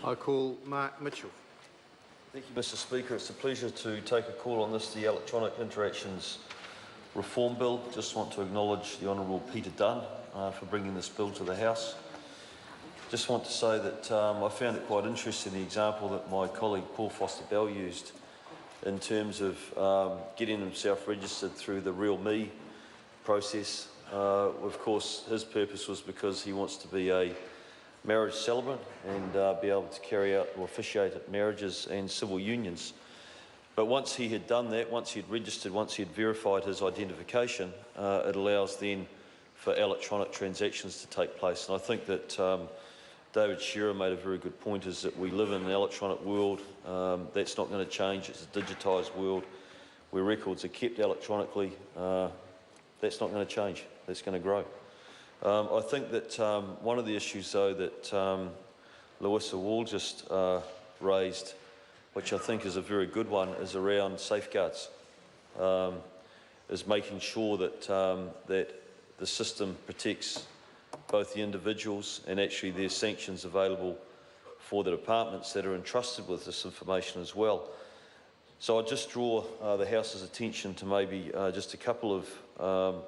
I call Mark Mitchell. Thank you, Mr Speaker. It's a pleasure to take a call on this, the Electronic Interactions Reform Bill. Just want to acknowledge the Honourable Peter Dunn for bringing this bill to the House. Just want to say that I found it quite interesting, the example that my colleague Paul Foster-Bell used in terms of getting himself registered through the Real Me process. Of course, his purpose was because he wants to be a marriage celebrant and be able to carry out or officiate at marriages and civil unions. But once he had done that, once he had registered, once he had verified his identification, it allows then for electronic transactions to take place. And I think that David Shearer made a very good point, is that we live in an electronic world. That's not going to change. It's a digitised world where records are kept electronically. That's not going to change. That's going to grow. I think that one of the issues, though, that Louisa Wall just raised, which I think is a very good one, is around safeguards, is making sure that that the system protects both the individuals and actually there's sanctions available for the departments that are entrusted with this information as well. So I'll just draw the House's attention to maybe just a couple of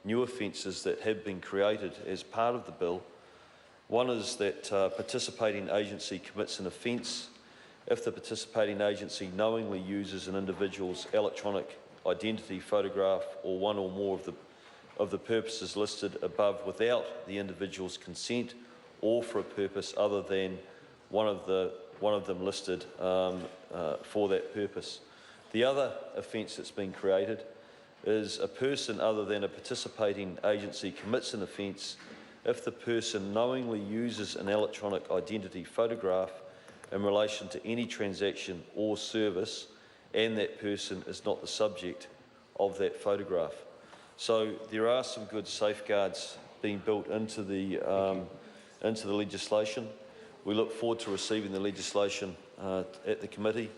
new offences that have been created as part of the bill. One is that participating agency commits an offence if the participating agency knowingly uses an individual's electronic identity, photograph, or one or more of the purposes listed above without the individual's consent, or for a purpose other than one of them listed for that purpose. The other offence that's been created is a person other than a participating agency commits an offence if the person knowingly uses an electronic identity photograph in relation to any transaction or service and that person is not the subject of that photograph. So there are some good safeguards being built into the legislation. We look forward to receiving the legislation at the committee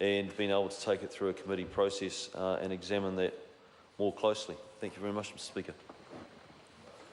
and being able to take it through a committee process and examine that more closely. Thank you very much, Mr Speaker.